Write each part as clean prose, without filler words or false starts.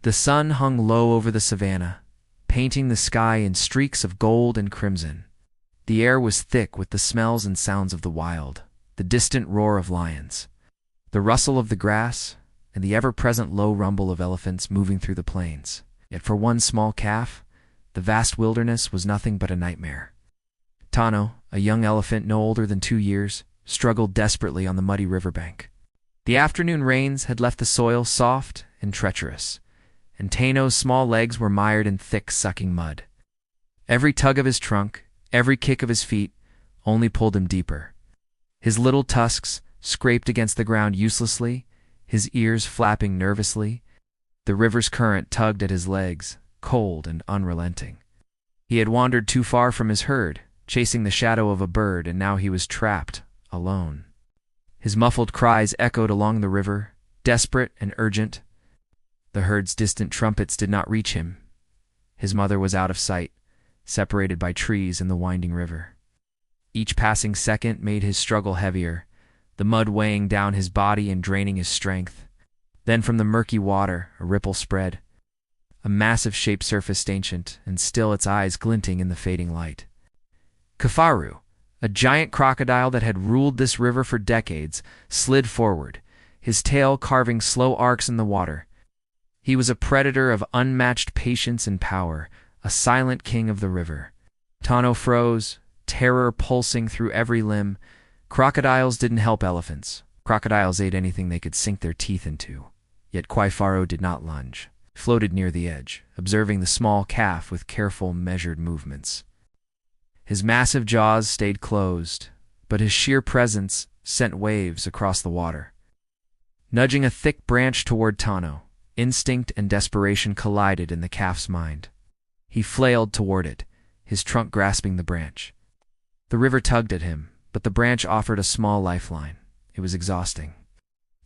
The sun hung low over the savannah, painting the sky in streaks of gold and crimson. The air was thick with the smells and sounds of the wild, the distant roar of lions, the rustle of the grass, and the ever-present low rumble of elephants moving through the plains. Yet for one small calf, the vast wilderness was nothing but a nightmare. Tano, a young elephant no older than 2 years, struggled desperately on the muddy riverbank. The afternoon rains had left the soil soft and treacherous, and Tano's small legs were mired in thick, sucking mud. Every tug of his trunk, every kick of his feet, only pulled him deeper. His little tusks scraped against the ground uselessly, his ears flapping nervously. The river's current tugged at his legs, cold and unrelenting. He had wandered too far from his herd, chasing the shadow of a bird, and now he was trapped, alone. His muffled cries echoed along the river, desperate and urgent. The herd's distant trumpets did not reach him. His mother was out of sight, separated by trees and the winding river. Each passing second made his struggle heavier, the mud weighing down his body and draining his strength. Then from the murky water a ripple spread. A massive shape surfaced, ancient, and still, its eyes glinting in the fading light. Kifaru, a giant crocodile that had ruled this river for decades, slid forward, his tail carving slow arcs in the water. He was a predator of unmatched patience and power, a silent king of the river. Tano froze, terror pulsing through every limb. Crocodiles didn't help elephants. Crocodiles ate anything they could sink their teeth into. Yet Kifaru did not lunge, floated near the edge, observing the small calf with careful, measured movements. His massive jaws stayed closed, but his sheer presence sent waves across the water. Nudging a thick branch toward Tano, instinct and desperation collided in the calf's mind. He flailed toward it, his trunk grasping the branch. The river tugged at him, but the branch offered a small lifeline. It was exhausting.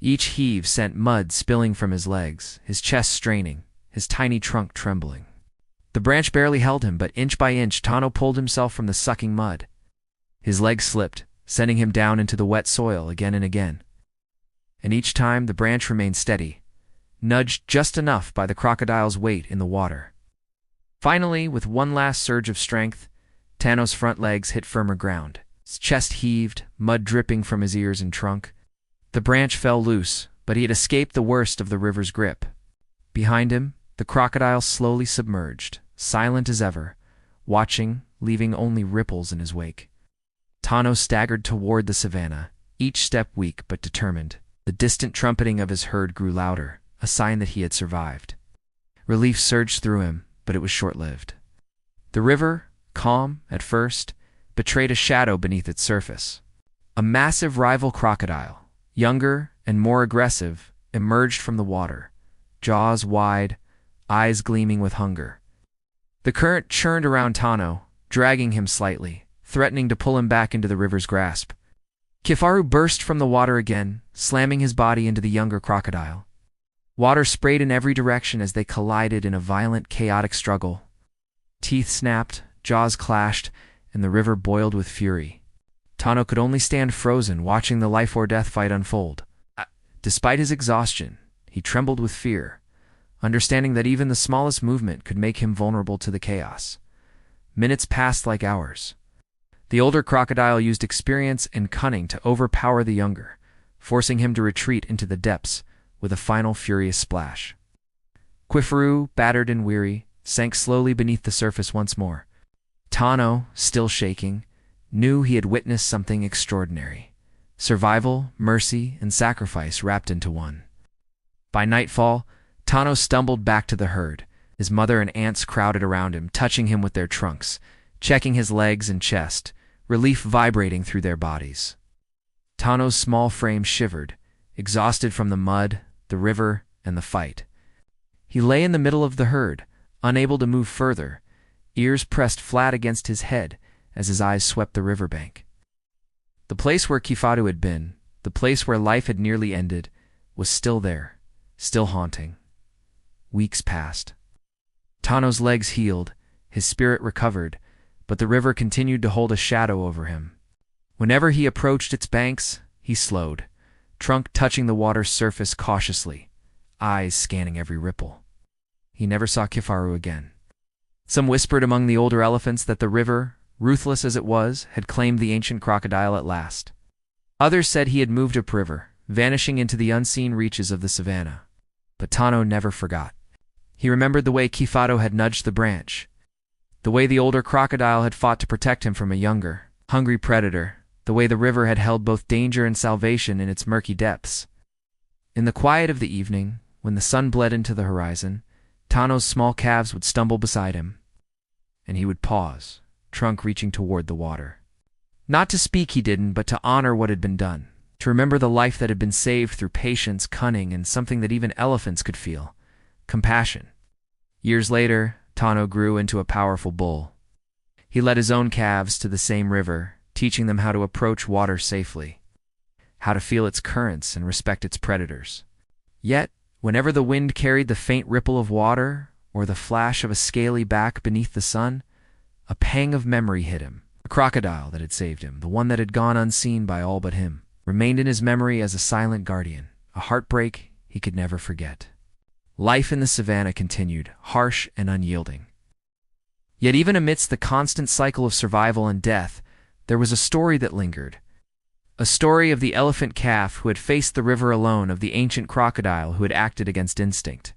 Each heave sent mud spilling from his legs, his chest straining, his tiny trunk trembling. The branch barely held him, but inch by inch Tano pulled himself from the sucking mud. His legs slipped, sending him down into the wet soil again and again. And each time the branch remained steady, nudged just enough by the crocodile's weight in the water. Finally, with one last surge of strength, Tano's front legs hit firmer ground. His chest heaved, mud dripping from his ears and trunk. The branch fell loose, but he had escaped the worst of the river's grip. Behind him, the crocodile slowly submerged, silent as ever, watching, leaving only ripples in his wake. Tano staggered toward the savannah, each step weak but determined. The distant trumpeting of his herd grew louder, a sign that he had survived. Relief surged through him, but it was short-lived. The river, calm at first, betrayed a shadow beneath its surface. A massive rival crocodile, younger and more aggressive, emerged from the water, jaws wide, eyes gleaming with hunger. The current churned around Tano, dragging him slightly, threatening to pull him back into the river's grasp. Kifaru burst from the water again, slamming his body into the younger crocodile. Water sprayed in every direction as they collided in a violent, chaotic struggle. Teeth snapped, jaws clashed, and the river boiled with fury. Tano could only stand frozen, watching the life-or-death fight unfold. Despite his exhaustion, he trembled with fear, understanding that even the smallest movement could make him vulnerable to the chaos. Minutes passed like hours. The older crocodile used experience and cunning to overpower the younger, forcing him to retreat into the depths with a final furious splash. Kifaru, battered and weary, sank slowly beneath the surface once more. Tano, still shaking, knew he had witnessed something extraordinary. Survival, mercy, and sacrifice wrapped into one. By nightfall, Tano stumbled back to the herd. His mother and aunts crowded around him, touching him with their trunks, checking his legs and chest, relief vibrating through their bodies. Tano's small frame shivered, exhausted from the mud, the river, and the fight. He lay in the middle of the herd, unable to move further, ears pressed flat against his head as his eyes swept the riverbank. The place where Kifaru had been, the place where life had nearly ended, was still there, still haunting. Weeks passed. Tano's legs healed, his spirit recovered, but the river continued to hold a shadow over him. Whenever he approached its banks, he slowed, trunk touching the water's surface cautiously, eyes scanning every ripple. he never saw Kifaru again. Some whispered among the older elephants that the river, ruthless as it was, had claimed the ancient crocodile at last. Others said he had moved upriver, vanishing into the unseen reaches of the savannah. But Tano never forgot. He remembered the way Kifaru had nudged the branch, the way the older crocodile had fought to protect him from a younger, hungry predator, the way the river had held both danger and salvation in its murky depths. In the quiet of the evening, when the sun bled into the horizon, Tano's small calves would stumble beside him, and he would pause, trunk reaching toward the water. Not to speak he didn't, but to honor what had been done, to remember the life that had been saved through patience, cunning, and something that even elephants could feel: compassion. Years later, Tano grew into a powerful bull. He led his own calves to the same river, teaching them how to approach water safely, how to feel its currents and respect its predators. Yet, whenever the wind carried the faint ripple of water or the flash of a scaly back beneath the sun, a pang of memory hit him. The crocodile that had saved him, the one that had gone unseen by all but him, remained in his memory as a silent guardian, a heartbreak he could never forget. Life in the savannah continued, harsh and unyielding. Yet even amidst the constant cycle of survival and death, there was a story that lingered. A story of the elephant calf who had faced the river alone, of the ancient crocodile who had acted against instinct,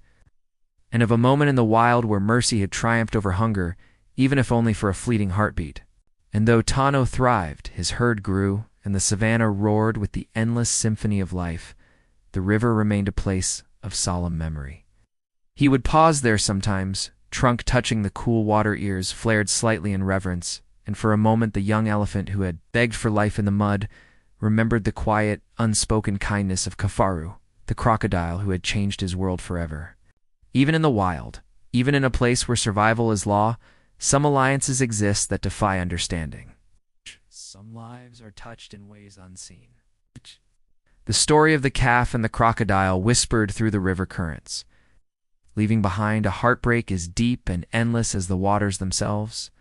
and of a moment in the wild where mercy had triumphed over hunger, even if only for a fleeting heartbeat. And though Tano thrived, his herd grew, and the savannah roared with the endless symphony of life, the river remained a place of solemn memory. He would pause there sometimes, trunk touching the cool water, ears flared slightly in reverence, and for a moment the young elephant who had begged for life in the mud remembered the quiet, unspoken kindness of Kifaru, the crocodile who had changed his world forever. Even in the wild, even in a place where survival is law, some alliances exist that defy understanding. Some lives are touched in ways unseen. The story of the calf and the crocodile whispered through the river currents, leaving behind a heartbreak as deep and endless as the waters themselves.